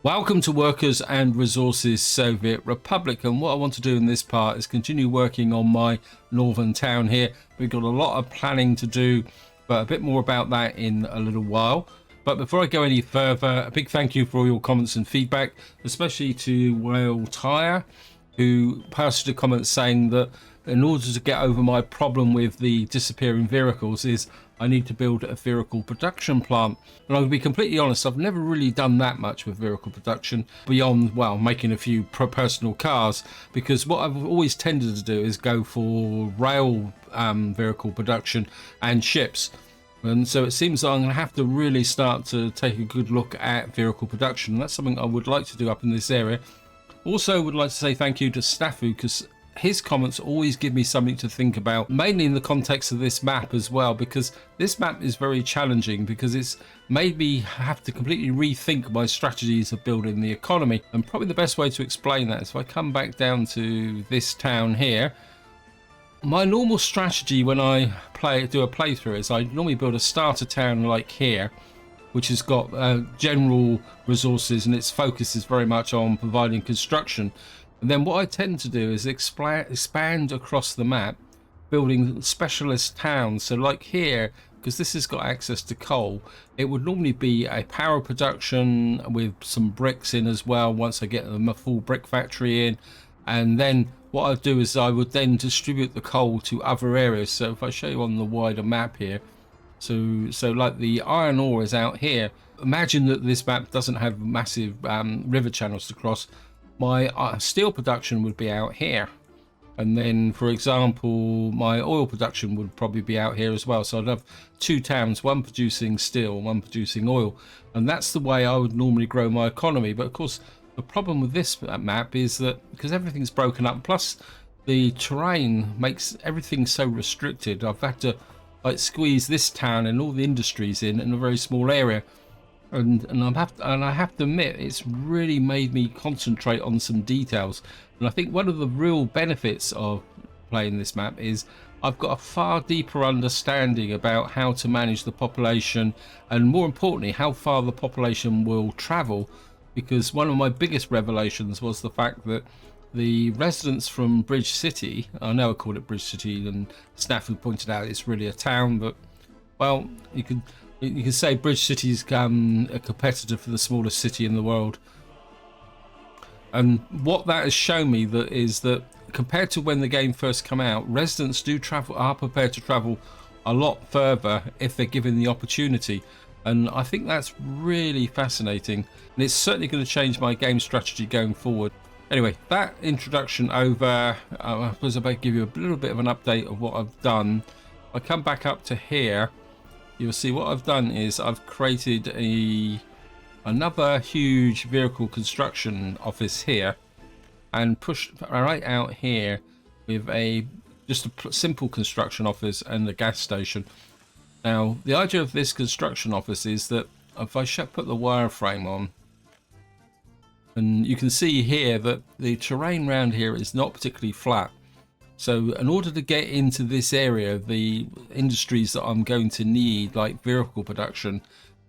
Welcome to Workers and Resources Soviet Republic, and what I want to do in this part is continue working on my northern town here. We've got a lot of planning to do, but a bit more about that in a little while. But before I go any further, a big thank you for all your comments and feedback, especially to Whale Tire, who posted a comment saying that in order to get over my problem with the disappearing vehicles is I need to build a vehicle production plant. And I'll be completely honest, I've never really done that much with vehicle production beyond, well, making a few personal cars, because what I've always tended to do is go for rail vehicle production and ships. And so it seems that I'm going to have to really start to take a good look at vehicle production. That's something I would like to do up in this area. Also would like to say thank you to Staffu, because his comments always give me something to think about, mainly in the context of this map as well, because this map is very challenging because it's made me have to completely rethink my strategies of building the economy. And probably the best way to explain that is if I come back down to this town here. My normal strategy when I do a playthrough is I normally build a starter town like here, which has got general resources, and its focus is very much on providing construction. And then what I tend to do is expand across the map, building specialist towns. So like here, because this has got access to coal, it would normally be a power production with some bricks in as well once I get a full brick factory in. And then what I'd do is I would then distribute the coal to other areas. So if I show you on the wider map here, so like the iron ore is out here. Imagine that this map doesn't have massive river channels to cross. My steel production would be out here, and then for example my oil production would probably be out here as well. So I'd have two towns, one producing steel, one producing oil, and that's the way I would normally grow my economy. But of course the problem with this map is that because everything's broken up, plus the terrain makes everything so restricted, I've had to like squeeze this town and all the industries in a very small area. And I have to admit, it's really made me concentrate on some details. And I think one of the real benefits of playing this map is I've got a far deeper understanding about how to manage the population, and more importantly how far the population will travel. Because one of my biggest revelations was the fact that the residents from Bridge City, I know I called it Bridge City, and Snafu pointed out it's really a town, but well, you can say Bridge City is a competitor for the smallest city in the world. And what that has shown me is that compared to when the game first came out, residents are prepared to travel a lot further if they're given the opportunity. And I think that's really fascinating, and it's certainly going to change my game strategy going forward. Anyway, that introduction over, I was about to give you a little bit of an update of what I've done. I come back up to here. You'll see what I've done is I've created another huge vehicle construction office here, and pushed right out here with just a simple construction office and a gas station. Now the idea of this construction office is that if I put the wireframe on, and you can see here that the terrain around here is not particularly flat. So in order to get into this area, the industries that I'm going to need, like vehicle production,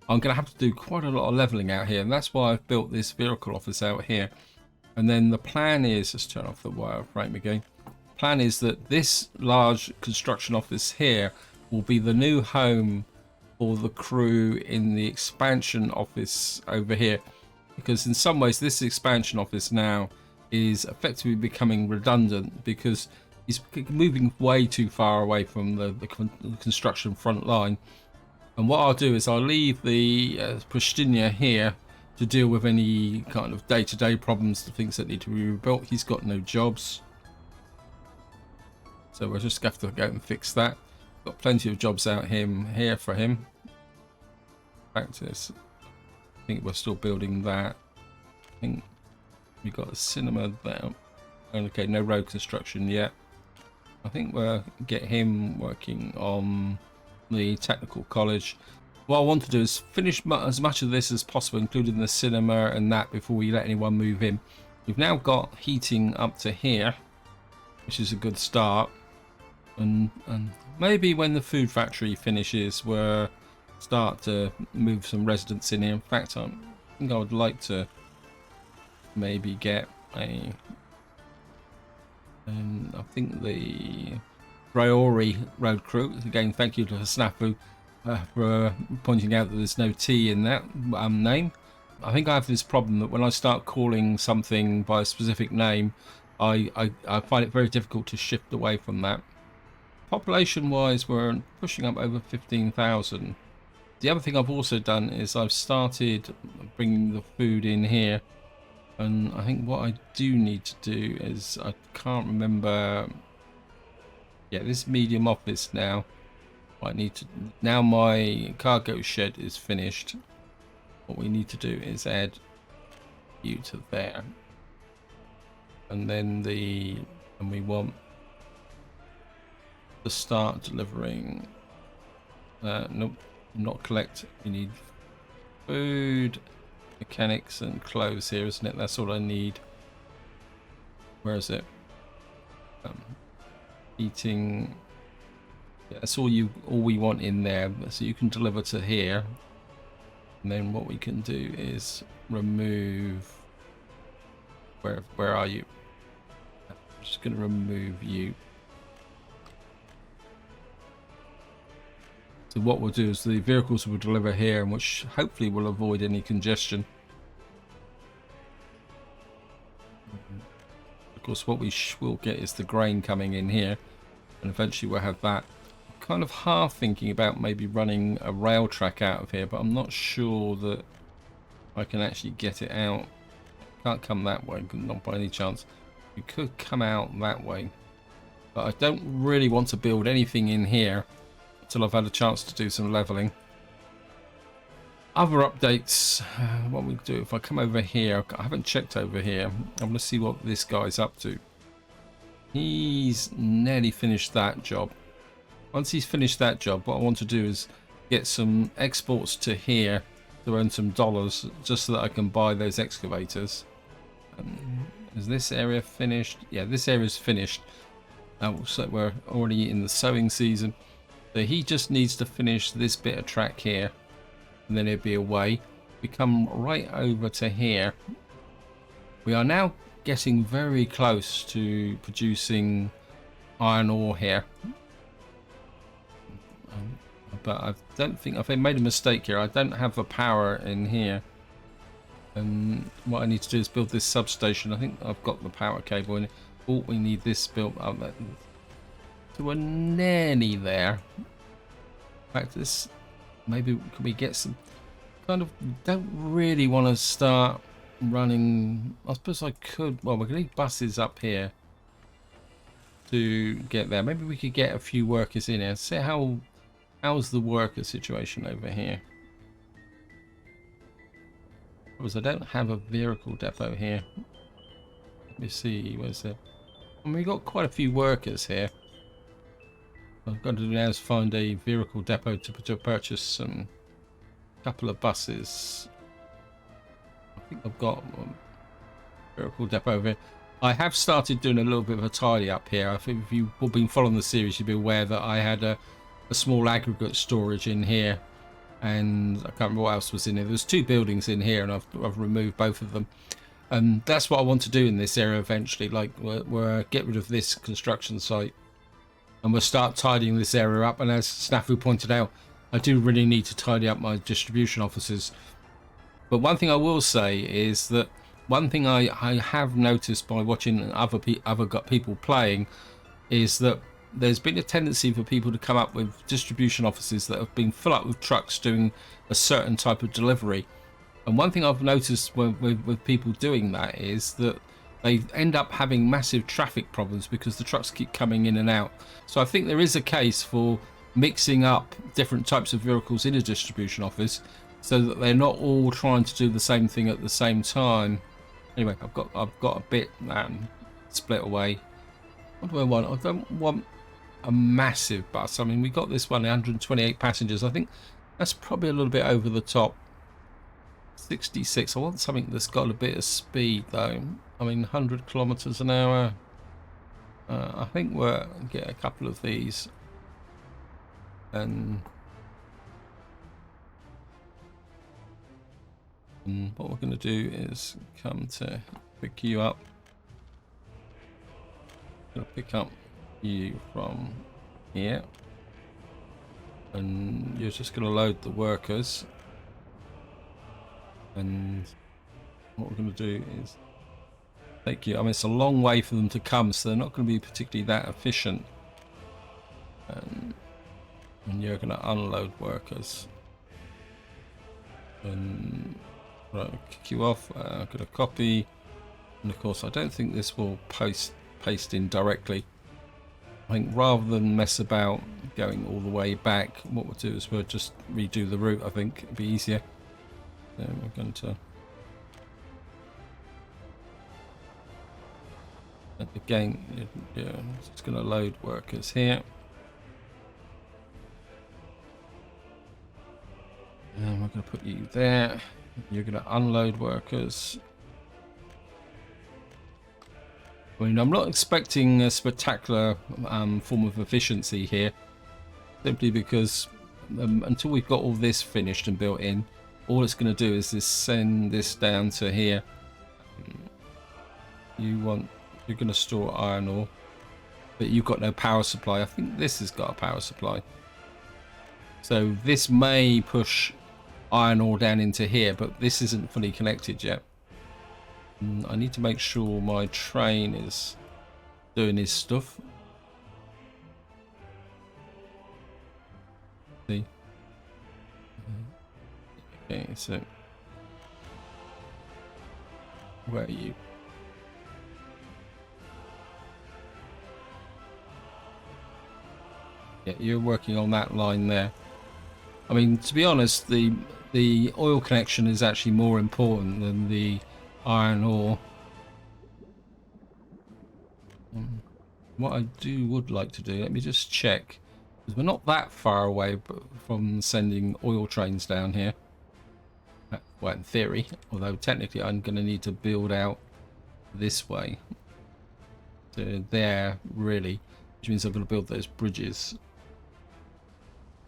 I'm going to have to do quite a lot of leveling out here. And that's why I've built this vehicle office out here. And then the plan is, let's turn off the wireframe again. Plan is that this large construction office here will be the new home for the crew in the expansion office over here. Because in some ways this expansion office now is effectively becoming redundant because he's moving way too far away from the construction front line. And what I'll do is I'll leave the Pristina here to deal with any kind of day-to-day problems, the things that need to be rebuilt. He's got no jobs, so we'll just have to go and fix that. Got plenty of jobs out here for him. Back to this. I think we're still building that. I think we got a cinema there. Okay, no road construction yet. I think we'll get him working on the technical college. What I want to do is finish as much of this as possible, including the cinema and that, before we let anyone move in. We've now got heating up to here, which is a good start. And maybe when the food factory finishes, we'll start to move some residents in here. In fact, I think I would like to maybe get a, I think the Priori road crew. Again, thank you to Snafu for pointing out that there's no T in that name. I think I have this problem that when I start calling something by a specific name, I find it very difficult to shift away from that. Population wise, we're pushing up over 15,000. The other thing I've also done is I've started bringing the food in here, and I think what I do need to do is, I can't remember, yeah, this medium office now, I need to, now my cargo shed is finished, what we need to do is add you to there, and then we want to start delivering, nope, not collect, we need food, mechanics and clothes here, isn't it? That's all I need. Where is it? Eating, yeah, that's all we want in there, so you can deliver to here, and then what we can do is remove, where are you? I'm just going to remove you. So what we'll do is the vehicles will deliver here, and which hopefully will avoid any congestion. Of course, what we will get is the grain coming in here, and eventually we'll have that. I'm kind of half thinking about maybe running a rail track out of here, but I'm not sure that I can actually get it out. Can't come that way, not by any chance. We could come out that way, but I don't really want to build anything in here until I've had a chance to do some leveling. Other updates, what we do, if I come over here, I haven't checked over here, I'm going to see what this guy's up to. He's nearly finished that job. Once he's finished that job, what I want to do is get some exports to here to earn some dollars, just so that I can buy those excavators. Is this area finished? Yeah, this area's finished. So we're already in the sowing season. So he just needs to finish this bit of track here, and then he'll be away. We come right over to here. We are now getting very close to producing iron ore here. But I don't think, I've made a mistake here. I don't have the power in here. And what I need to do is build this substation. I think I've got the power cable in it. Oh, we need this built up. So we're nearly there. In fact, this, maybe can we get some kind of, don't really want to start running. I suppose I could, well, we're going to need buses up here to get there. Maybe we could get a few workers in here. See how's the worker situation over here. Because I don't have a vehicle depot here. Let me see, where's it? I mean, we've got quite a few workers here. What I've got to do now is find a vehicle depot to purchase some couple of buses. I think I've got a vehicle depot over here. I have started doing a little bit of a tidy up here. I think if you've been following the series, you'll be aware that I had a small aggregate storage in here, and I can't remember what else was in there. There's two buildings in here, and I've removed both of them. And that's what I want to do in this area eventually. Like we're get rid of this construction site, and we'll start tidying this area up. And as Snafu pointed out, I do really need to tidy up my distribution offices. But one thing I will say is that one thing I have noticed by watching other people playing is that there's been a tendency for people to come up with distribution offices that have been full up with trucks doing a certain type of delivery. And one thing I've noticed with people doing that is that they end up having massive traffic problems because the trucks keep coming in and out. So I think there is a case for mixing up different types of vehicles in a distribution office so that they're not all trying to do the same thing at the same time. Anyway, I've got a bit split away. What do I want? I don't want a massive bus. I mean, we got this one 128 passengers. I think that's probably a little bit over the top. 66. I want something that's got a bit of speed though. I mean, 100 kilometers an hour. I think we'll get a couple of these, and what we're going to do is come to pick you up. Gonna pick up you from here, and you're just gonna load the workers. And what we're gonna do is take you. I mean, it's a long way for them to come, so they're not going to be particularly that efficient. And you're going to unload workers. And right, I'll kick you off. I'm going to copy. And of course, I don't think this will paste in directly. I think rather than mess about going all the way back, what we'll do is we'll just redo the route. I think it'd be easier. Then we're going to. Again, yeah, just going to load workers here. And we're going to put you there. You're going to unload workers. I mean, I'm not expecting a spectacular form of efficiency here, simply because until we've got all this finished and built in, all it's going to do is just send this down to here. You're going to store iron ore, but you've got no power supply. I think this has got a power supply. So this may push iron ore down into here, but this isn't fully connected yet. I need to make sure my train is doing his stuff. See? Okay, so where are you? Yeah, you're working on that line there. I mean, to be honest, the oil connection is actually more important than the iron ore. What I would like to do, let me just check, because we're not that far away from sending oil trains down here. Well, in theory, although technically I'm going to need to build out this way to there, really, which means I'm going to build those bridges.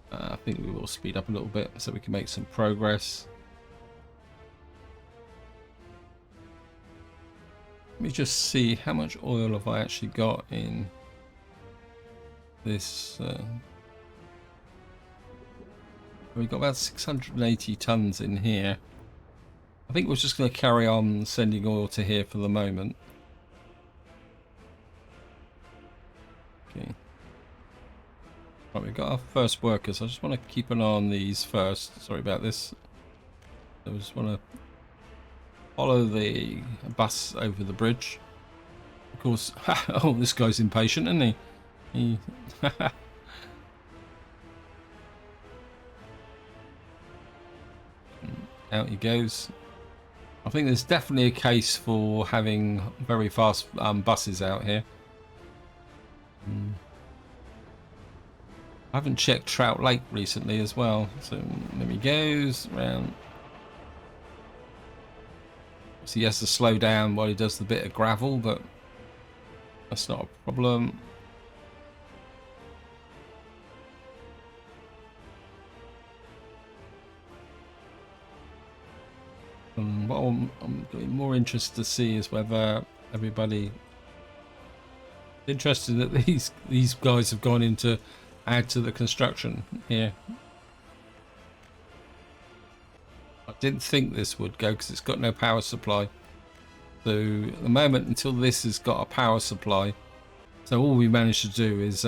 I think we will speed up a little bit so we can make some progress. Let me just see how much oil have I actually got in this. We've got about 680 tons in here. I think we're just going to carry on sending oil to here for the moment. Okay. Right, we've got our first workers. I just want to keep an eye on these first. Sorry about this. I just want to follow the bus over the bridge. Of course, oh, this guy's impatient, isn't he? Out he goes. I think there's definitely a case for having very fast buses out here. I haven't checked Trout Lake recently as well, so there he goes round. So he has to slow down while he does the bit of gravel, but that's not a problem. What I'm more interested to see is whether everybody interested that these guys have gone in to add to the construction here. I didn't think this would go because it's got no power supply. So at the moment, until this has got a power supply, so all we managed to do is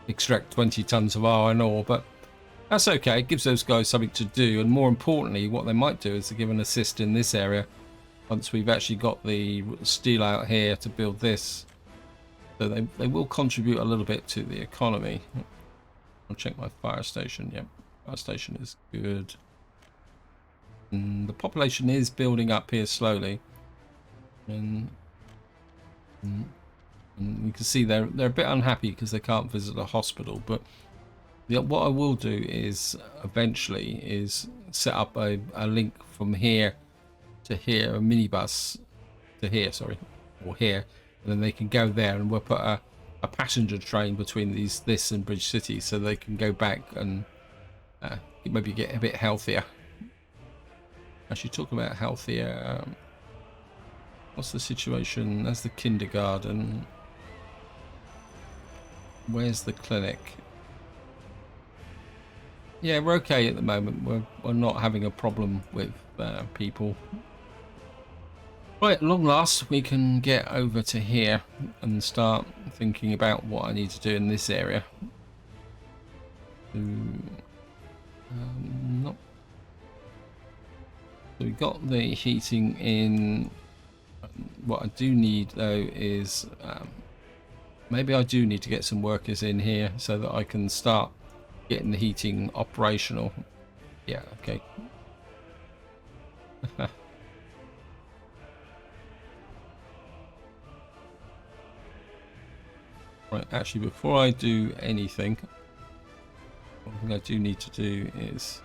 extract 20 tons of iron ore, but that's okay. It gives those guys something to do, and more importantly, what they might do is to give an assist in this area once we've actually got the steel out here to build this. So they will contribute a little bit to the economy. I'll check my fire station. Yep, fire station is good. And the population is building up here slowly, and you can see they're a bit unhappy because they can't visit a hospital. But what I will do is eventually is set up a link from here to here, a minibus to here, sorry, or here, and then they can go there, and we'll put a passenger train between this and Bridge City, so they can go back and maybe get a bit healthier. Actually, talking about healthier, what's the situation? There's the kindergarten. Where's the clinic? Yeah, we're okay at the moment. We're not having a problem with people. Right, at long last, we can get over to here and start thinking about what I need to do in this area. So we got the heating in. What I do need though is maybe I do need to get some workers in here so that I can start getting the heating operational. Yeah, okay. Right, actually, before I do anything, one thing I do need to do is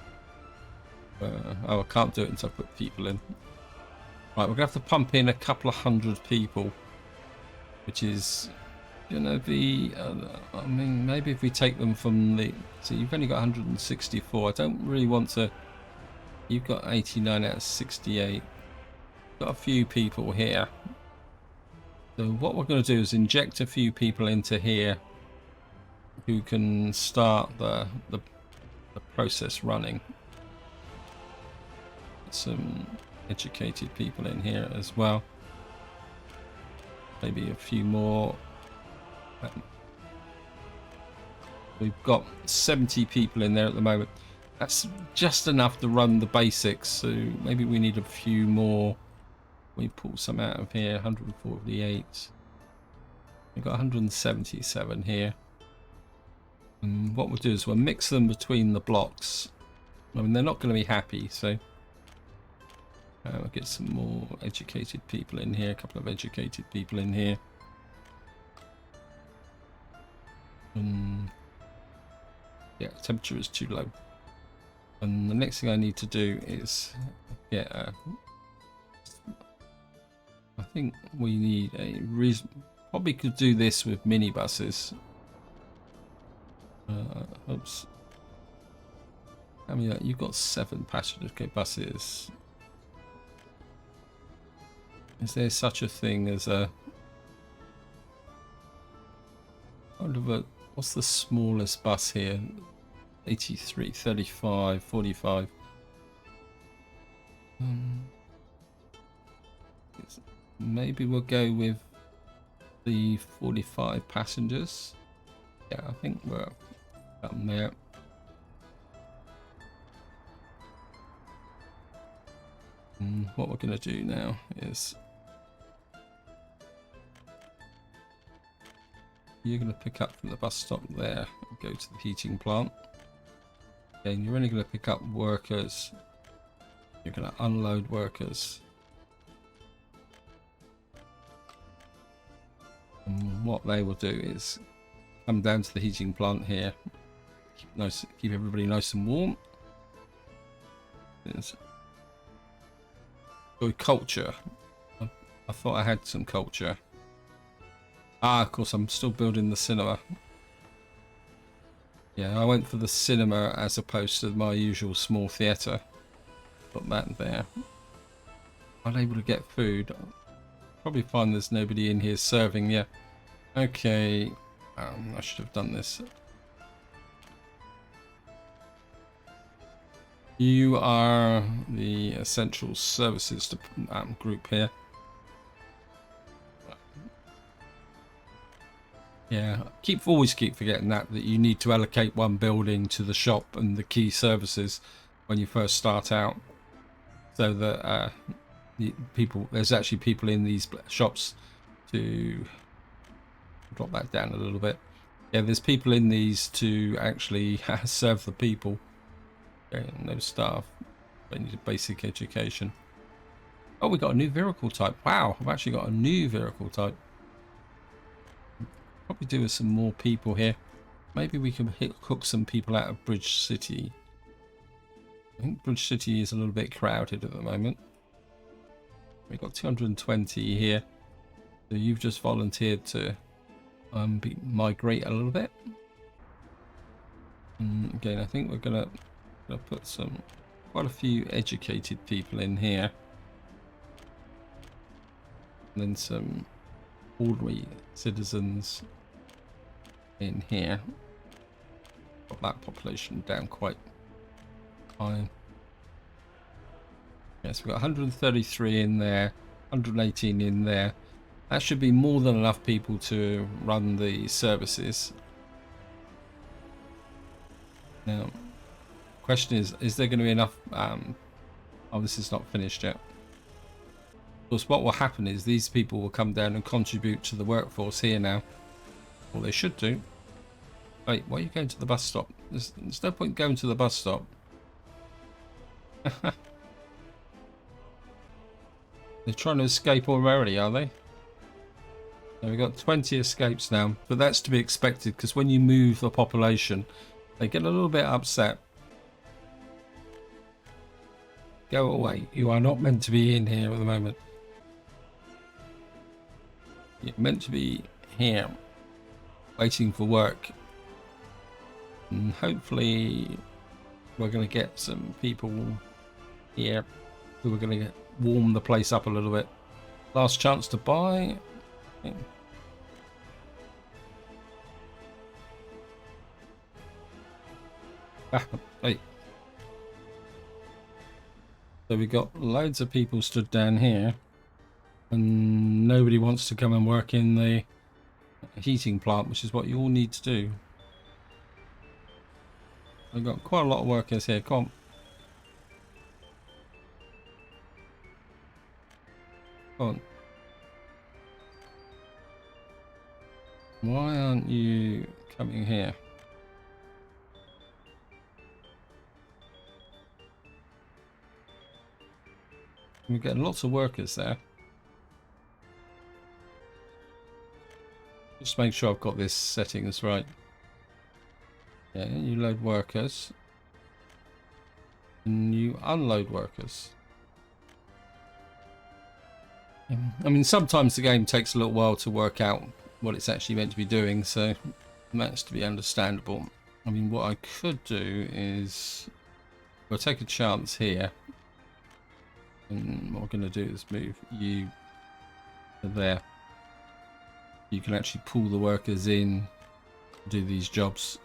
oh, I can't do it until I put people in. Right, we're gonna have to pump in a couple of hundred people, which is gonna be I mean, maybe if we take them from the, so you've only got 164. I don't really want to. You've got 89 out of 68. Got a few people here. So what we're going to do is inject a few people into here who can start the process running. Some educated people in here as well. Maybe a few more. We've got 70 people in there at the moment. That's just enough to run the basics, so maybe we need a few more. We pull some out of here. 148. We've got 177 here. And what we'll do is we'll mix them between the blocks. I mean, they're not going to be happy, so we'll get some more educated people in here. A couple of educated people in here. Yeah, temperature is too low. And the next thing I need to do is get I think we need a reason. Probably could do this with minibuses. Oops. I mean, you've got 7 passenger buses. Is there such a thing as a? What's the smallest bus here? 83, 35, 45. Maybe we'll go with the 45 passengers. Yeah, I think we're up there. And what we're going to do now is you're going to pick up from the bus stop there and go to the heating plant. Okay, and you're only going to pick up workers. You're going to unload workers. And what they will do is come down to the heating plant here. Keep everybody nice and warm. Culture. I thought I had some culture. Ah, of course, I'm still building the cinema. Yeah, I went for the cinema as opposed to my usual small theatre. Put that there. Unable to get food. Probably find there's nobody in here serving. Yeah. Okay. I should have done this. You are the essential services group here. Yeah, always keep forgetting that you need to allocate one building to the shop and the key services when you first start out, so that there's actually people in these shops to drop that down a little bit. Yeah, there's people in these to actually serve the people. Okay, no staff. They need a basic education. Oh, we got a new vehicle type. Wow, I've actually got a new vehicle type. Probably do with some more people here. Maybe we can hook some people out of Bridge City. I think Bridge City is a little bit crowded at the moment. We've got 220 here. So you've just volunteered to migrate a little bit. And again, I think we're gonna put quite a few educated people in here. and then some ordinary citizens in here. Got that population down quite high. Yes, we've got 133 in there, 118 in there. That should be more than enough people to run the services. Now, question is there going to be enough? Oh, this is not finished yet. Of course, what will happen is these people will come down and contribute to the workforce here now. Well, they should do. Wait, why are you going to the bus stop? There's no point going to the bus stop. They're trying to escape already, are they? So we've got 20 escapes now, but that's to be expected because when you move the population, they get a little bit upset. Go away. You are not meant to be in here at the moment. You're meant to be here, waiting for work. And hopefully we're going to get some people here who are going to warm the place up a little bit. Last chance to buy. Hey. So we got loads of people stood down here and nobody wants to come and work in the heating plant, which is what you all need to do. We've got quite a lot of workers here. Come on. Come on. Why aren't you coming here? We're getting lots of workers there. Just make sure I've got this settings right. Yeah, you load workers. And you unload workers. I mean, sometimes the game takes a little while to work out what it's actually meant to be doing, so that's to be understandable. I mean, what I could do is we'll take a chance here. And what we're going to do is move you to there. You can actually pull the workers in, do these jobs.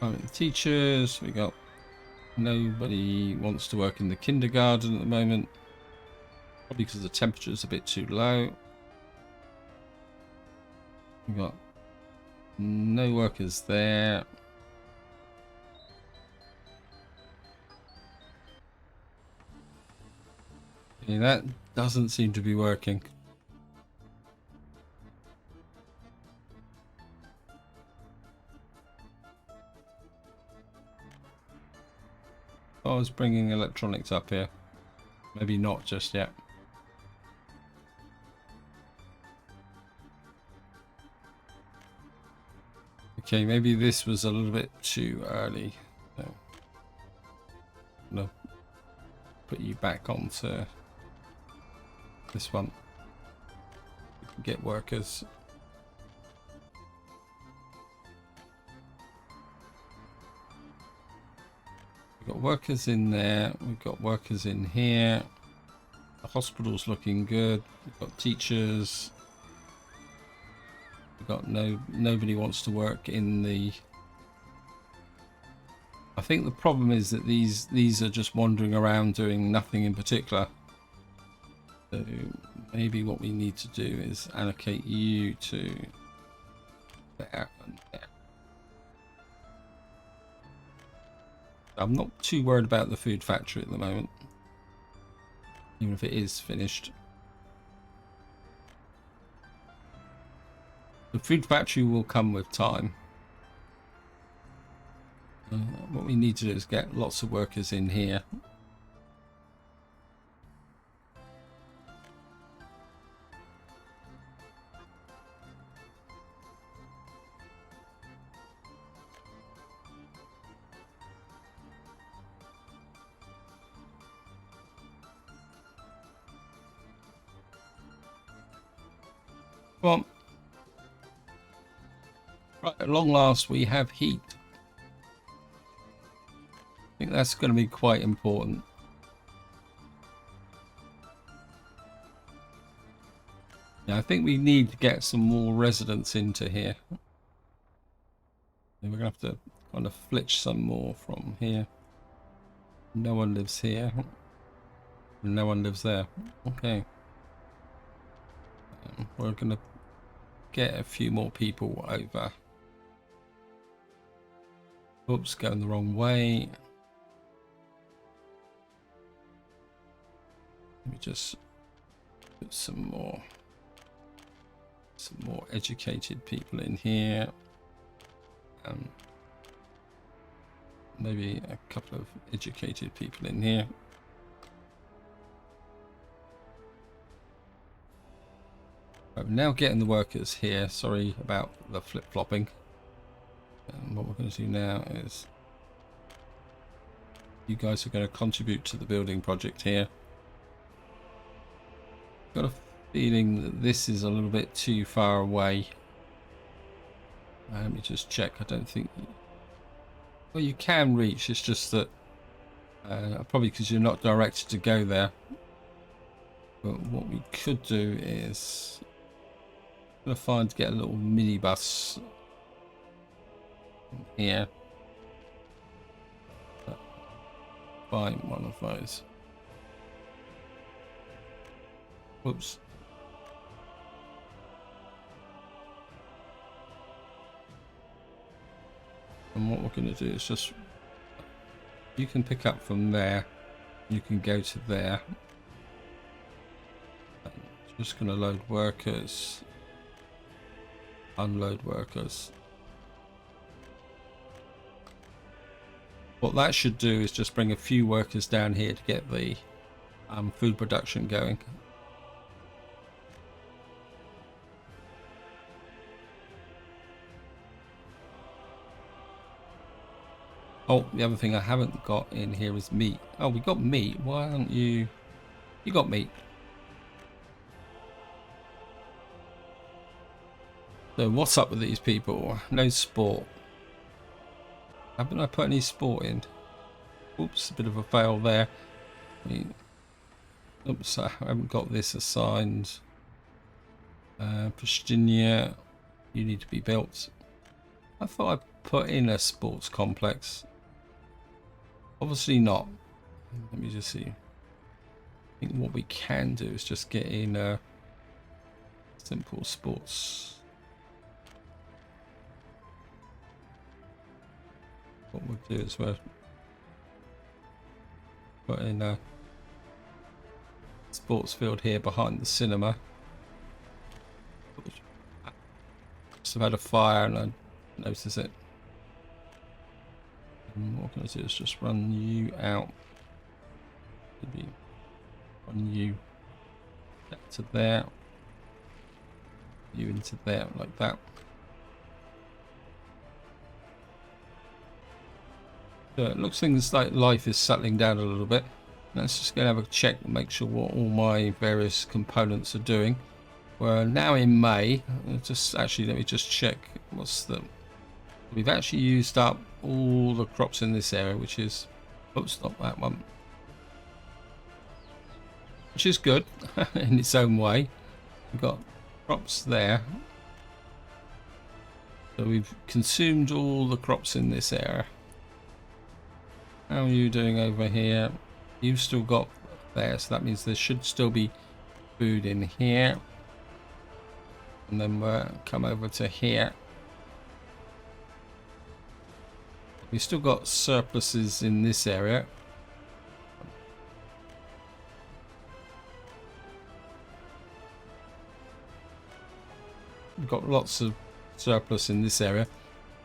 The teachers, we got nobody wants to work in the kindergarten at the moment, probably because the temperature is a bit too low. We got no workers there. Okay, that doesn't seem to be working. I was bringing electronics up here. Maybe not just yet. Okay, maybe this was a little bit too early. So, I'm gonna put you back onto this one. We can get workers. We've got workers in there, we've got workers in here. The hospital's looking good. We've got teachers. We've got nobody wants to work in the... I think the problem is that these are just wandering around doing nothing in particular. So maybe what we need to do is allocate you to there and there. I'm not too worried about the food factory at the moment, even if it is finished. The food factory will come with time. What we need to do is get lots of workers in here. Come on. Right, at long last we have heat. I think that's going to be quite important. Yeah, I think we need to get some more residents into here. And we're going to have to kind of flitch some more from here. No one lives here. No one lives there. Okay. We're going to get a few more people over. Oops, going the wrong way. Let me just put some more educated people in here. Maybe a couple of educated people in here. Right, we're now getting the workers here. Sorry about the flip-flopping. And what we're going to do now is you guys are going to contribute to the building project here. Got a feeling that this is a little bit too far away. Let me just check. I don't think... Well, you can reach. It's just that probably because you're not directed to go there. But what we could do is get a little minibus here. Find one of those. Whoops. And what we're going to do is just, you can pick up from there, you can go to there. Just going to load workers, unload workers. What that should do is just bring a few workers down here to get the food production going. Oh, the other thing I haven't got in here is meat. Oh, we got meat. Why aren't you... You got meat. So what's up with these people? No sport. Haven't I put any sport in? Oops, a bit of a fail there. Oops, I haven't got this assigned. Virginia, you need to be built. I thought I put in a sports complex. Obviously not. Let me just see. I think what we can do is just get in a simple sports. What we'll do is we'll put in a sports field here behind the cinema. Just have had a fire and I notice it. And what I'm going to do is just run you out. Maybe run you back to there. You into there like that. So it looks things like life is settling down a little bit. Let's just go and have a check and make sure what all my various components are doing. We're now in May. Let me just check what's the... We've actually used up all the crops in this area, which is... Oops, not that one. Which is good in its own way. We've got crops there. So we've consumed all the crops in this area. How are you doing over here? You've still got there, so that means there should still be food in here. And then we'll come over to here. We've still got surpluses in this area. We've got lots of surplus in this area.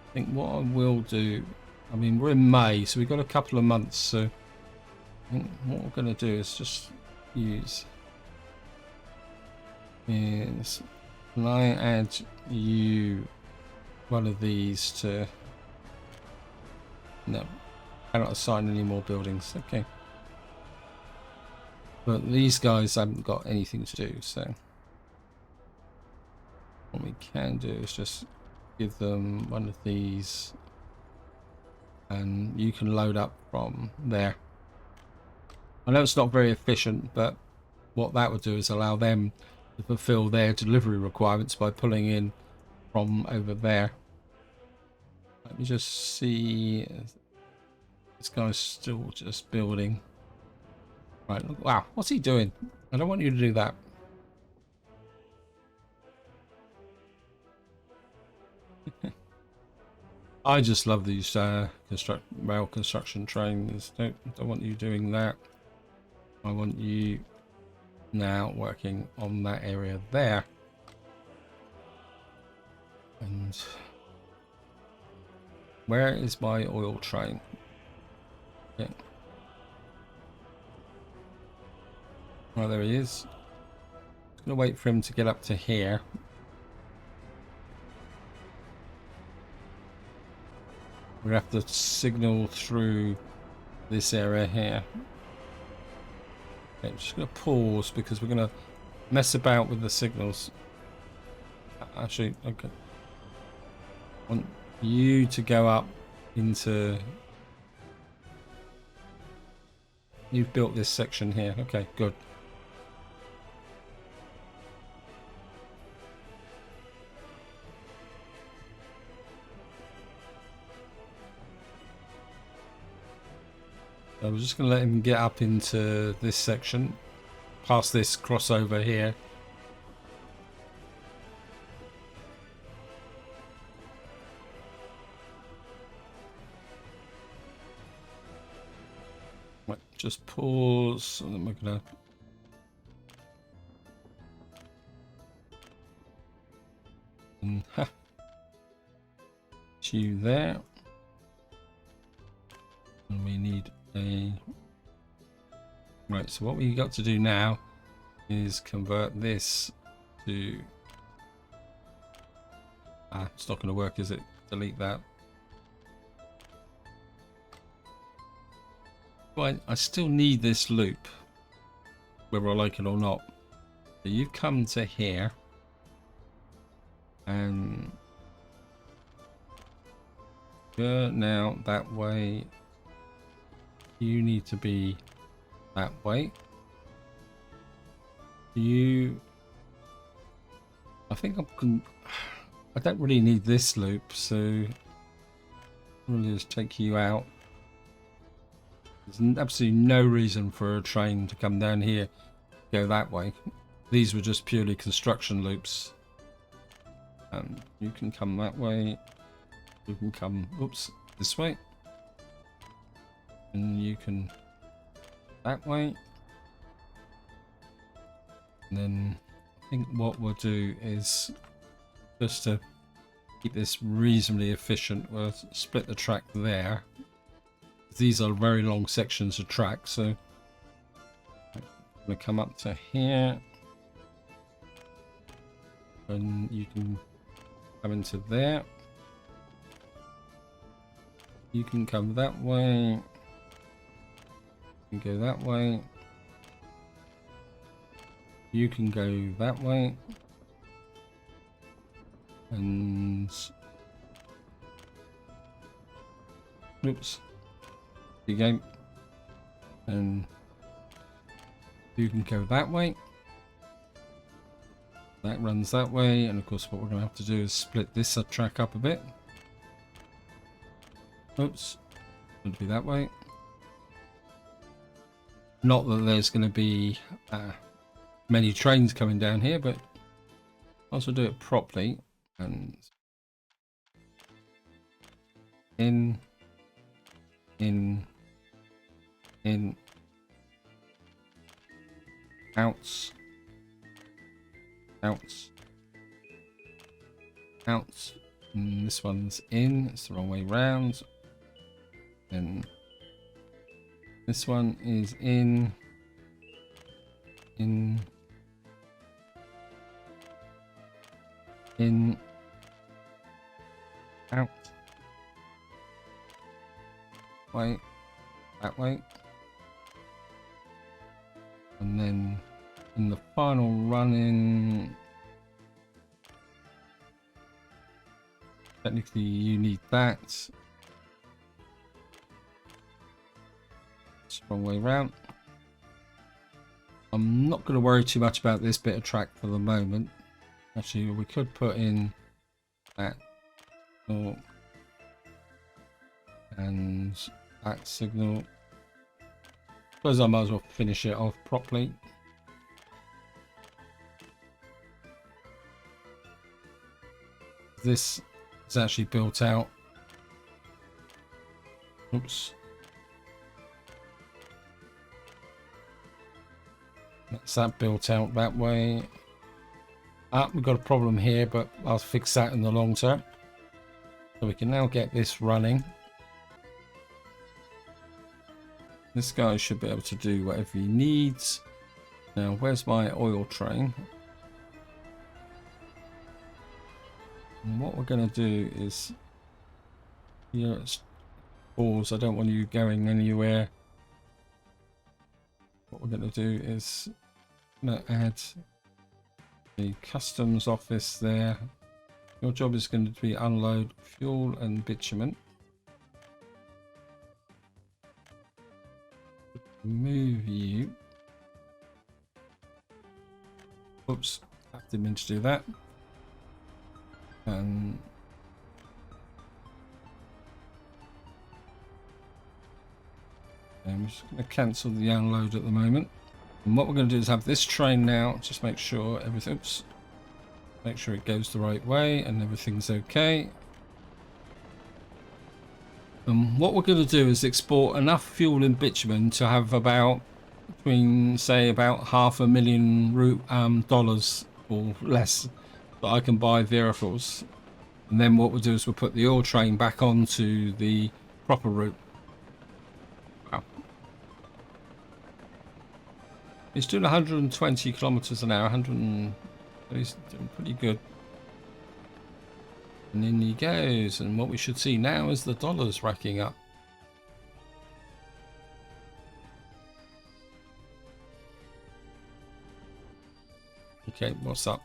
I think what I will do, I mean, we're in May, so we've got a couple of months, so I think what we're going to do is just use is, can I add you one of these to, no, I cannot assign any more buildings, okay. But these guys haven't got anything to do, so what we can do is just give them one of these, and you can load up from there. I know it's not very efficient, but what that would do is allow them to fulfill their delivery requirements by pulling in from over there. Let me just see. This guy's still just building. Right, wow, what's he doing? I don't want you to do that. I just love these rail construction trains. Don't want you doing that. I want you now working on that area there. And where is my oil train? Yeah. Oh, there he is. Just gonna wait for him to get up to here. We have to signal through this area here. Okay, I'm just gonna pause because we're gonna mess about with the signals. Actually, okay. I want you to go up into. You've built this section here. Okay, good. I was just going to let him get up into this section, past this crossover here. Right, just pause, and then we're going to... you there. And we need a... Right, so what we got to do now is convert this to... it's not going to work, is it? Delete that. But I still need this loop, whether I like it or not. So you've come to here, and you're now that way. You need to be that way. You, I think I don't really need this loop, so I'll just take you out. There's absolutely no reason for a train to come down here, go that way. These were just purely construction loops. You can come that way. You can come, oops, this way. And you can that way. And then I think what we'll do is, just to keep this reasonably efficient, we'll split the track there. These are very long sections of track, so I'm going to come up to here, and you can come into there. You can come that way. You can go that way. You can go that way. And oops. You go. And you can go that way. That runs that way, and of course what we're going to have to do is split this track up a bit. Oops. Going to be that way. Not that there's going to be many trains coming down here, but also do it properly. And in, out, out. And this one's in, it's the wrong way round. Then this one is in, out, way, that way. And then in the final run in, Technically, you need that. It's the wrong way around. I'm not going to worry too much about this bit of track for the moment. Actually, we could put in that signal and that signal. Suppose I might as well finish it off properly. This is actually built out. Oops. That's that built out that way. We've got a problem here, but I'll fix that in the long term. So we can now get this running. This guy should be able to do whatever he needs. Now, where's my oil train? And what we're going to do is, here it's pause. I don't want you going anywhere. What we're going to do is add the customs office there. Your job is going to be unload fuel and bitumen. Move you. Oops, I didn't mean to do that. And I'm just going to cancel the unload at the moment. And what we're going to do is have this train now. Just make sure everything. Oops, make sure it goes the right way and everything's okay. And what we're going to do is export enough fuel and bitumen to have about between, say, about $500,000 or less that I can buy vehicles. And then what we'll do is we'll put the oil train back onto the proper route. Wow. It's doing 120 kilometers an hour, 100. He's doing pretty good. And in he goes, and what we should see now is the dollars racking up. Okay, what's up?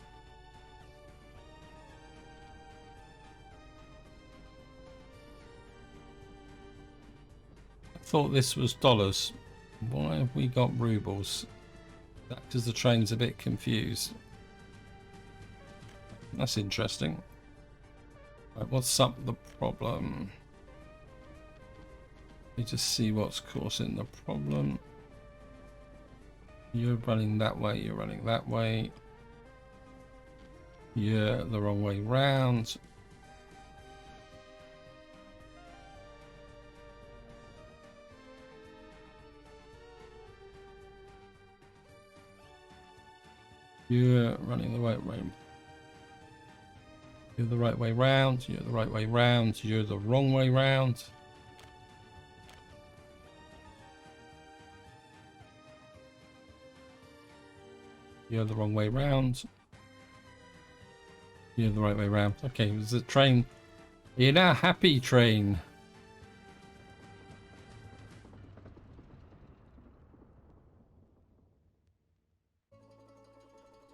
I thought this was dollars. Why have we got rubles? Because the train's a bit confused. That's interesting. Right, what's up the problem? Let me just see what's causing the problem. You're running that way, you're running that way. You're the wrong way round. You're running the right way. You're the right way round. You're the right way round. You're the wrong way round. You're the wrong way round. You're the right way round. Okay, it was the train. You're now happy, train.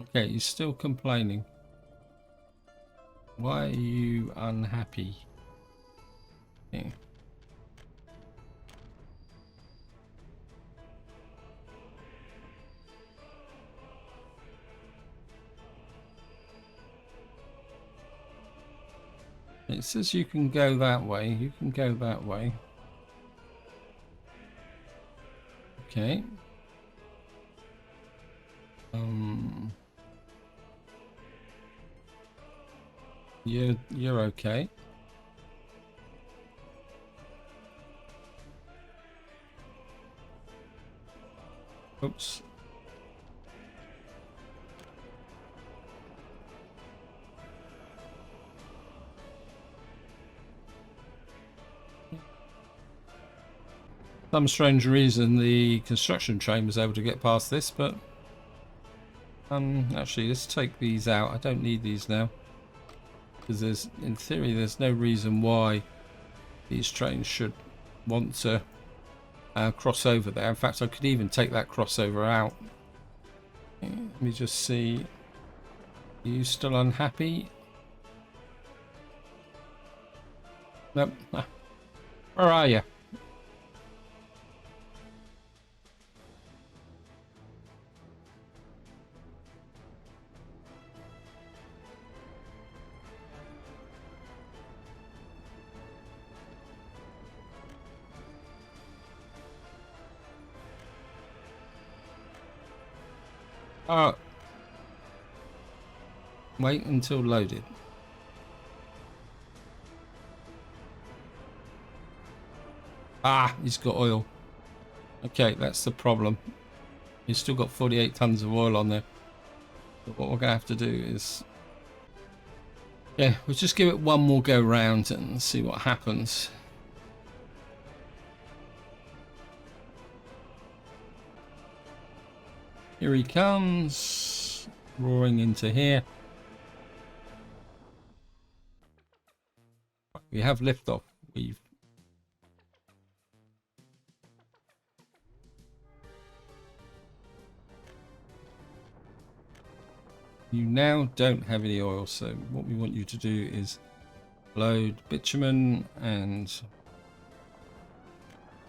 Okay, you're still complaining. Why are you unhappy? Yeah. It says you can go that way. You can go that way. Okay. You're okay. Oops. Some strange reason the construction train was able to get past this, but actually let's take these out. I don't need these now. Because there's, in theory, there's no reason why these trains should want to cross over there. In fact, I could even take that crossover out. Let me just see. Are you still unhappy? Nope. Where are you? Oh, wait until loaded. Ah, he's got oil. Okay, that's the problem. He's still got 48 tons of oil on there. But what we're going to have to do is... yeah, we'll just give it one more go round and see what happens. Here he comes, roaring into here. We have liftoff. You now don't have any oil, so what we want you to do is load bitumen and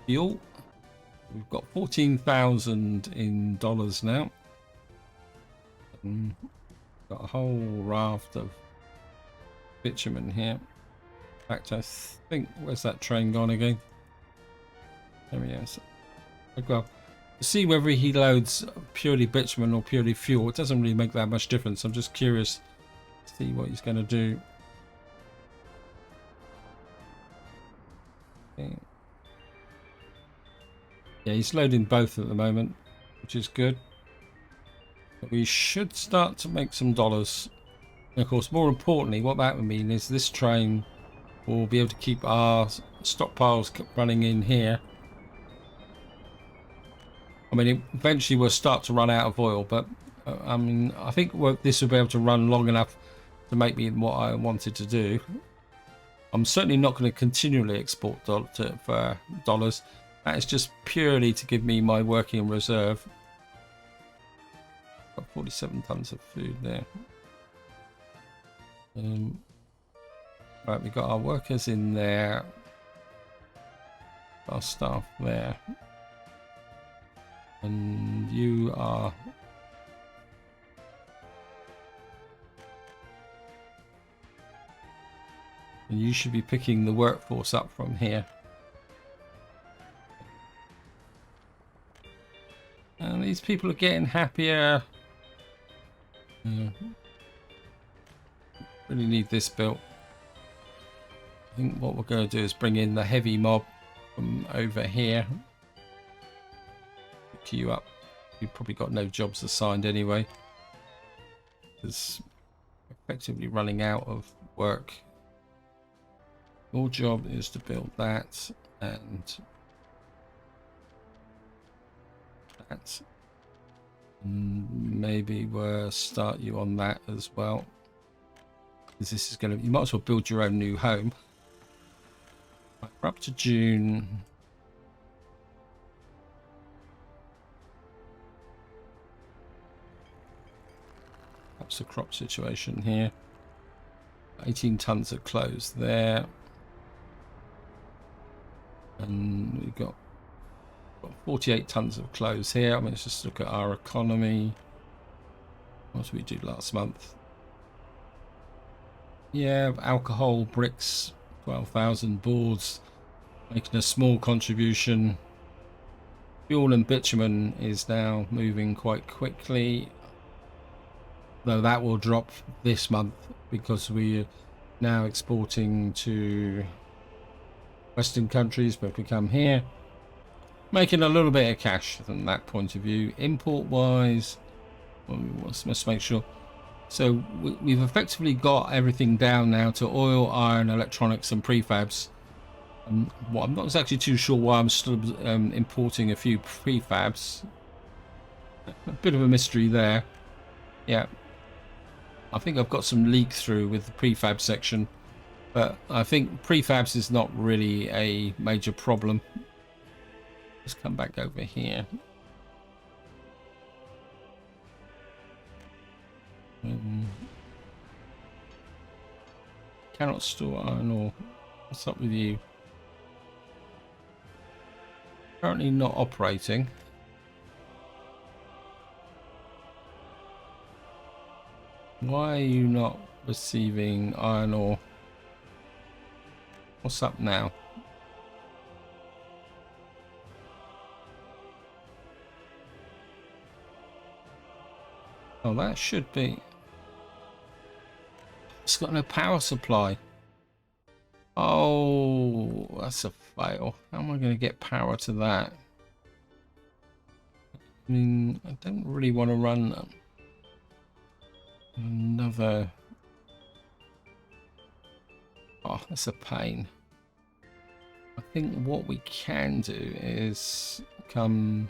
fuel. We've got 14,000 in dollars now. Got a whole raft of bitumen here. In fact, I think, where's that train gone again? There he is. Well, to see whether he loads purely bitumen or purely fuel, it doesn't really make that much difference. I'm just curious to see what he's going to do. Okay. Yeah, he's loading both at the moment, which is good. But we should start to make some dollars. And of course, more importantly, what that would mean is this train will be able to keep our stockpiles running in here. I mean, eventually we'll start to run out of oil, but I mean, I think this will be able to run long enough to make me what I wanted to do. I'm certainly not going to continually export for dollars. That is just purely to give me my working reserve. Got 47 tons of food there. Right, we got our workers in there, our staff there, and you are and you should be picking the workforce up from here. And these people are getting happier. Really need this built. I think what we're going to do is bring in the heavy mob from over here. Pick you up. You've probably got no jobs assigned anyway. It's effectively running out of work. Your job is to build that and that. Maybe we'll start you on that as well. Because this is going to, you might as well build your own new home. Right, we're up to June. That's the crop situation here. 18 tons of clothes there. And we've got 48 tons of clothes here. I mean, let's just look at our economy. What did we do last month? Yeah, alcohol, bricks, 12,000 boards, making a small contribution. Fuel and bitumen is now moving quite quickly, though that will drop this month because we're now exporting to Western countries, but if we come here, making a little bit of cash from that point of view. Import wise, well, let's make sure. So we've effectively got everything down now to oil, iron, electronics and prefabs. Well, I'm not exactly too sure why I'm still importing a few prefabs. A bit of a mystery there. Yeah, I think I've got some leak through with the prefab section, but I think prefabs is not really a major problem. Let's come back over here. Cannot store iron ore. What's up with you? Currently not operating. Why are you not receiving iron ore? What's up now? Oh, that should be... It's got no power supply. Oh, that's a fail. How am I going to get power to that? I mean, I don't really want to run another... Oh, that's a pain. I think what we can do is come...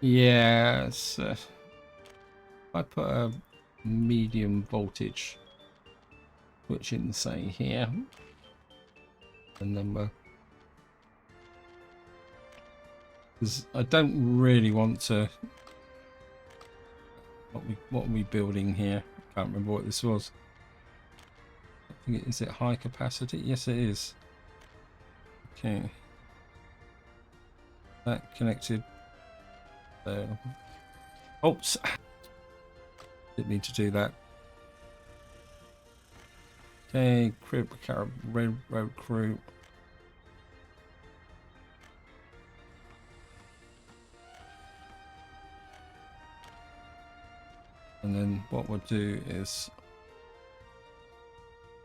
Yes. I put a medium voltage switch in, say, here. And then we'll... Because I don't really want to... What are we building here? I can't remember what this was. I think is it high capacity? Yes, it is. Okay. That connected there. Oops. Didn't need to do that. Okay, railroad crew. And then what we'll do is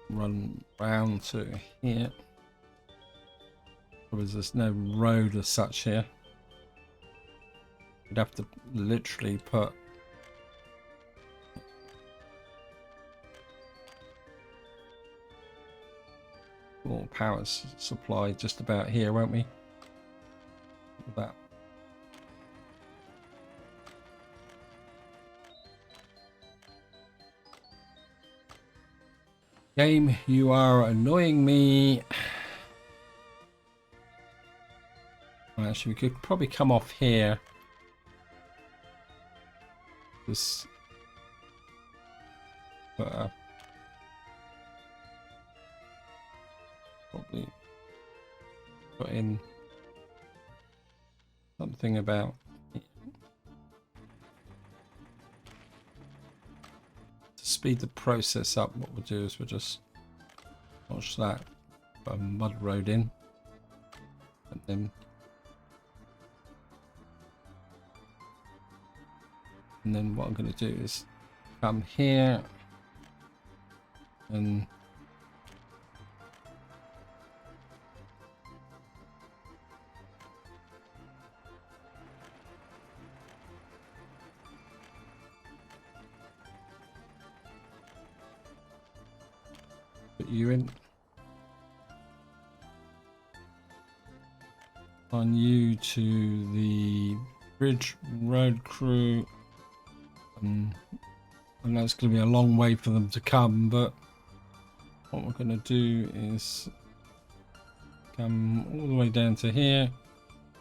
run round to here. Because there's no road as such here. We'd have to literally put more power supply just about here, won't we? That. Game, you are annoying me. Actually, we could probably come off here. This. Probably put in something about to speed the process up. What we'll do is we'll just watch that, put a mud road in, and then what I'm going to do is come here and put you in. On you to the bridge road crew. I know it's going to be a long way for them to come, but what we're going to do is come all the way down to here.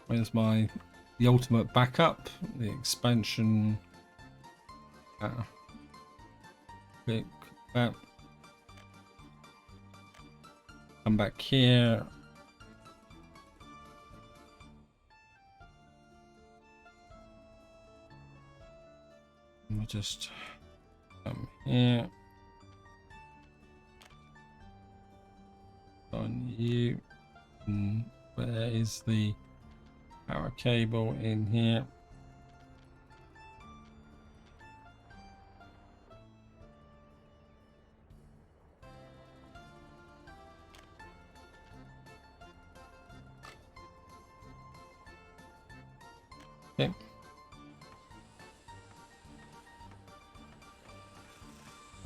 Where's the ultimate backup, the expansion. Click that. Come back here. And we'll just come here. On you. And where is the power cable in here? Okay.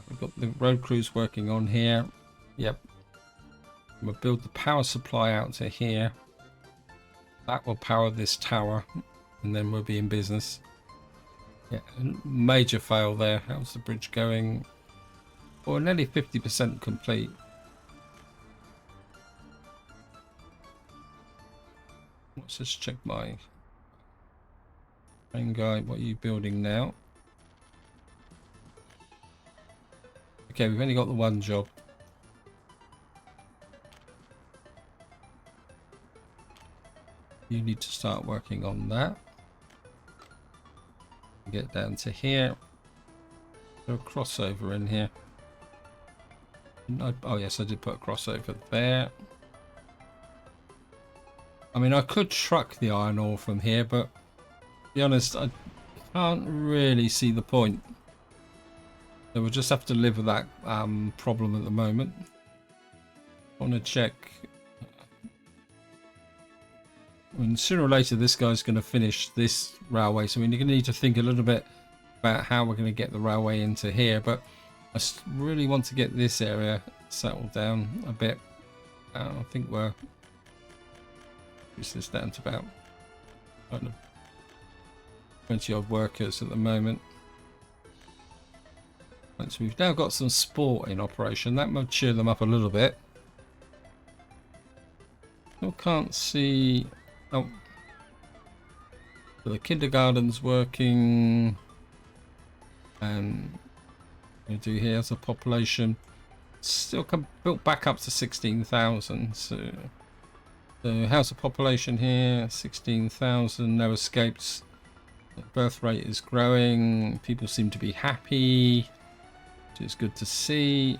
We've got the road crews working on here. Yep. We'll build the power supply out to here. That will power this tower, and then we'll be in business. Yeah, major fail there. How's the bridge going? Well, nearly 50% complete. Let's just check my main guy. What are you building now? Okay, we've only got the one job. You need to start working on that. Get down to here. Put a crossover in here. Oh yes, I did put a crossover there. I mean, I could truck the iron ore from here, but to be honest, I can't really see the point. So we'll just have to live with that problem at the moment. I want to check. I mean, sooner or later, this guy's going to finish this railway, so we're going to need to think a little bit about how we're going to get the railway into here. But I really want to get this area settled down a bit. I think we're this down to about 20 odd workers at the moment. And so we've now got some sport in operation. That might cheer them up a little bit. Still can't see. Oh, so the kindergarten's working, and we do here as a population still built back up to 16,000. So how's the population here? 16,000. No escapes. The birth rate is growing. People seem to be happy, which is good to see.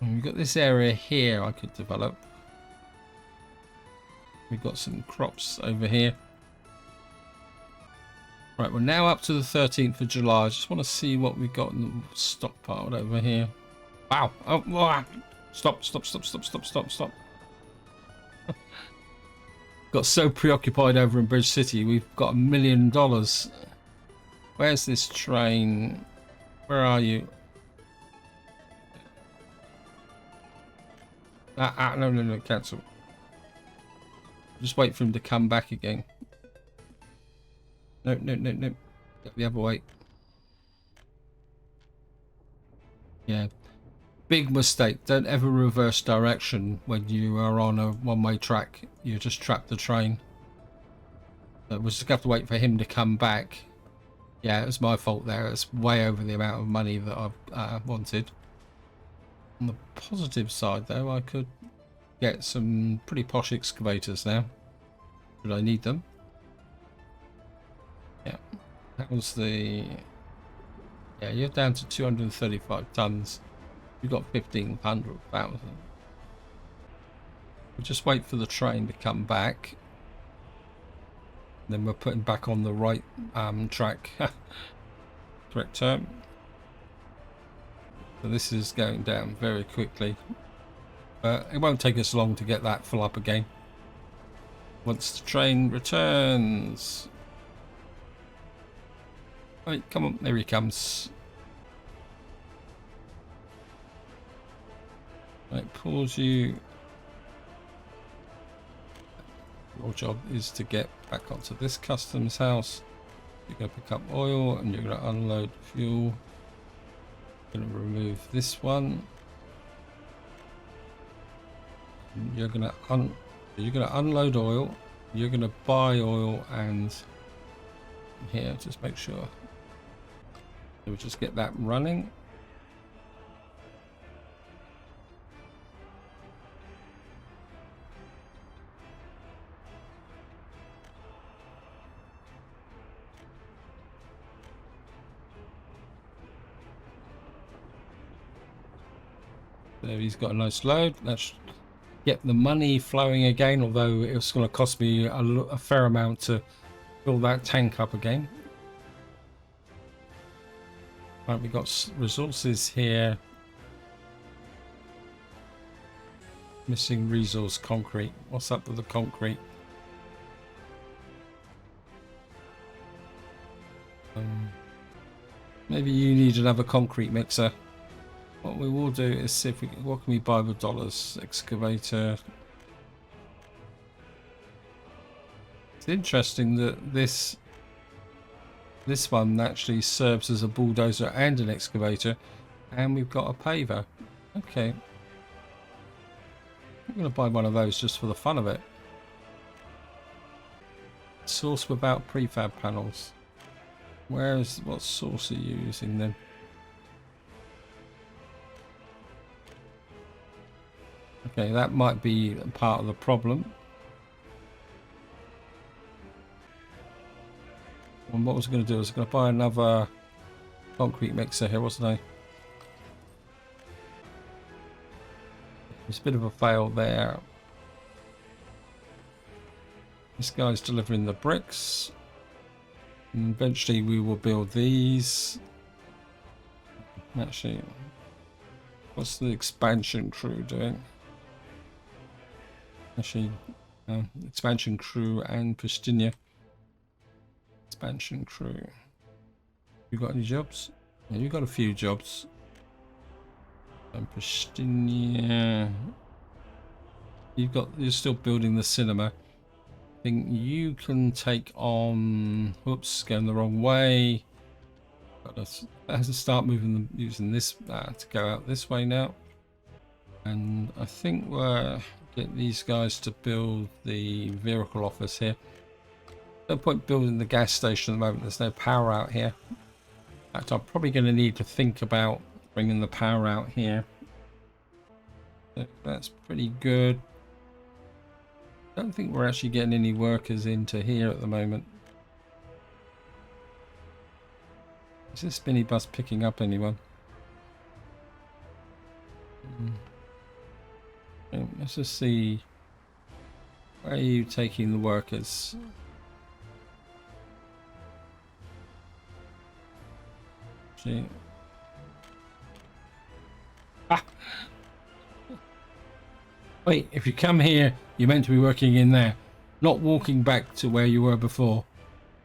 And we've got this area here I could develop. We've got some crops over here. Right, we're now up to the 13th of July. I just want to see what we've got in the stockpiled over here. Wow. Oh, wow. Stop. Got so preoccupied over in Bridge City, we've got $1 million. Where's this train? Where are you? No, cancel. Just wait for him to come back again. No. Get the other way. Yeah. Big mistake. Don't ever reverse direction when you are on a one-way track. You just trap the train. So we'll just have to wait for him to come back. Yeah, it was my fault there. It's way over the amount of money that I wanted. On the positive side, though, I could get some pretty posh excavators now. Should I need them? Yeah. That was the... Yeah, you're down to 235 tons. You've got 1,500,000. We'll just wait for the train to come back. Then we're putting back on the right track. Correct term. So this is going down very quickly. It won't take us long to get that full up again. Once the train returns. Right, come on, there he comes. Right, pause you. Your job is to get back onto this customs house. You're going to pick up oil and you're going to unload fuel. You're going to remove this one. And you're going to unload oil. You're going to buy oil, and here, just make sure. So we'll just get that running. There, he's got a nice load. Let's get the money flowing again, although it's going to cost me a fair amount to fill that tank up again. Right, we've got resources here. Missing resource concrete. What's up with the concrete? Maybe you need another concrete mixer. What we will do is see if we can, what can we buy with dollars? Excavator. It's interesting that this one actually serves as a bulldozer and an excavator, and we've got a paver. Okay, I'm going to buy one of those just for the fun of it. Source without prefab panels. What source are you using then? Okay, that might be part of the problem. And what was I going to do? I was going to buy another concrete mixer here, wasn't I? It's a bit of a fail there. This guy's delivering the bricks. And eventually we will build these. Actually, what's the expansion crew doing? Actually, expansion crew and Pristina. Expansion crew. You got any jobs? Yeah, you got a few jobs. And Pristina. You're still building the cinema. I think you can take on. Whoops, going the wrong way. Got to start moving them using this to go out this way now. And I think we'll get these guys to build the vehicle office here. No point building the gas station at the moment. There's no power out here. In fact, I'm probably going to need to think about bringing the power out here. So that's pretty good. I don't think we're actually getting any workers into here at the moment. Is this minibus picking up anyone? Let's just see. Where are you taking the workers? See. Ah! Wait, if you come here, you're meant to be working in there, not walking back to where you were before.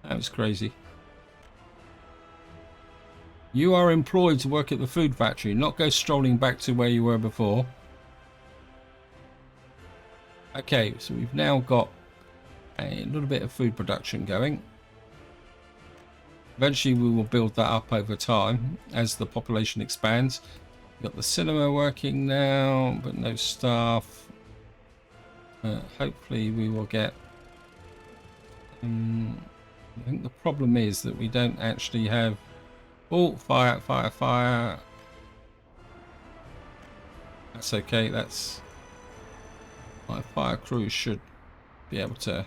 That was crazy. You are employed to work at the food factory, not go strolling back to where you were before. Okay, so we've now got a little bit of food production going. Eventually we will build that up over time as the population expands. We've got the cinema working now, but no staff. Hopefully we will get... I think the problem is that we don't actually have... Oh, fire, fire, fire. That's okay, that's... My fire crew should be able to...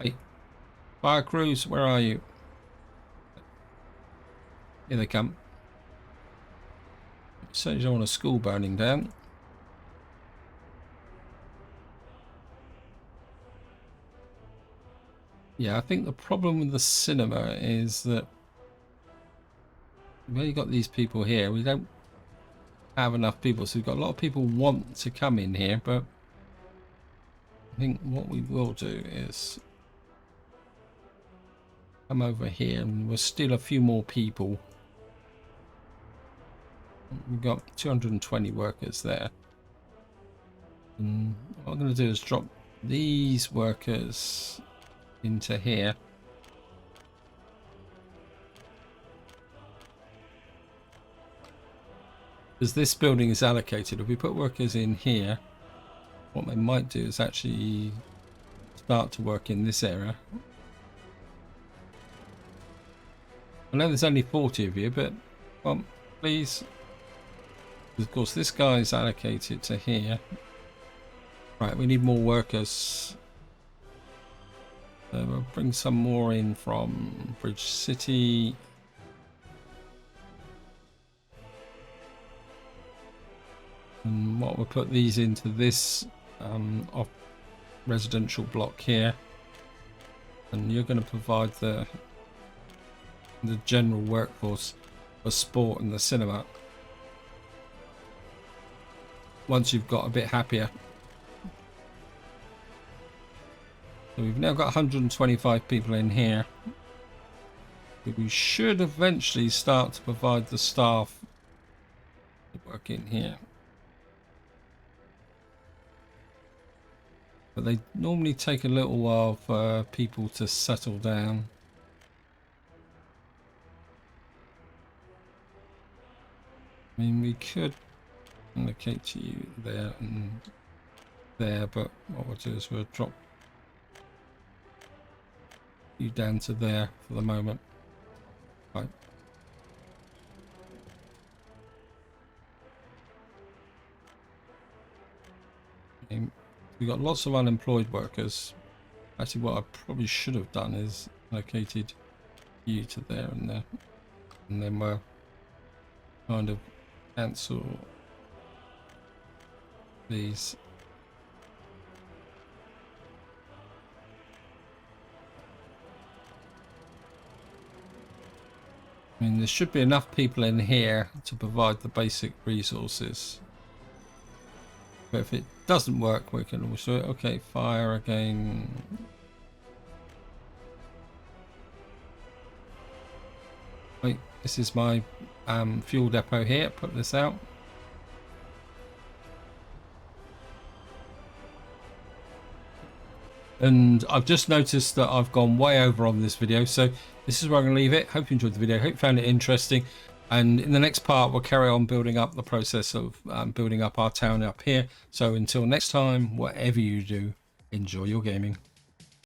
Hey, fire crews, where are you? Here they come. So you don't want a school burning down. Yeah, I think the problem with the cinema is that we've only got these people here. We don't have enough people, so we've got a lot of people want to come in here, but I think what we will do is come over here and we'll steal a few more people. We've got 220 workers there. And what I'm going to do is drop these workers into here. Because this building is allocated, if we put workers in here, what they might do is actually start to work in this area. I know there's only 40 of you, but well, please. Of course, this guy is allocated to here. Right, we need more workers. So we'll bring some more in from Bridge City. And what we'll put these into this off residential block here. And you're going to provide the general workforce for sport and the cinema. Once you've got a bit happier. So we've now got 125 people in here. But we should eventually start to provide the staff to work in here. But they normally take a little while for people to settle down. I mean, we could allocate to you there and there, but what we'll do is we'll drop you down to there for the moment. Right. We've got lots of unemployed workers. Actually, what I probably should have done is allocated you to there and there, and then we'll kind of cancel these. I mean, there should be enough people in here to provide the basic resources. But if it doesn't work, we can always do it. Okay, fire again. Wait, this is my fuel depot here. Put this out. And I've just noticed that I've gone way over on this video, so this is where I'm going to leave it. Hope you enjoyed the video. Hope you found it interesting. And in the next part, we'll carry on building up the process of building up our town up here. So until next time, whatever you do, enjoy your gaming.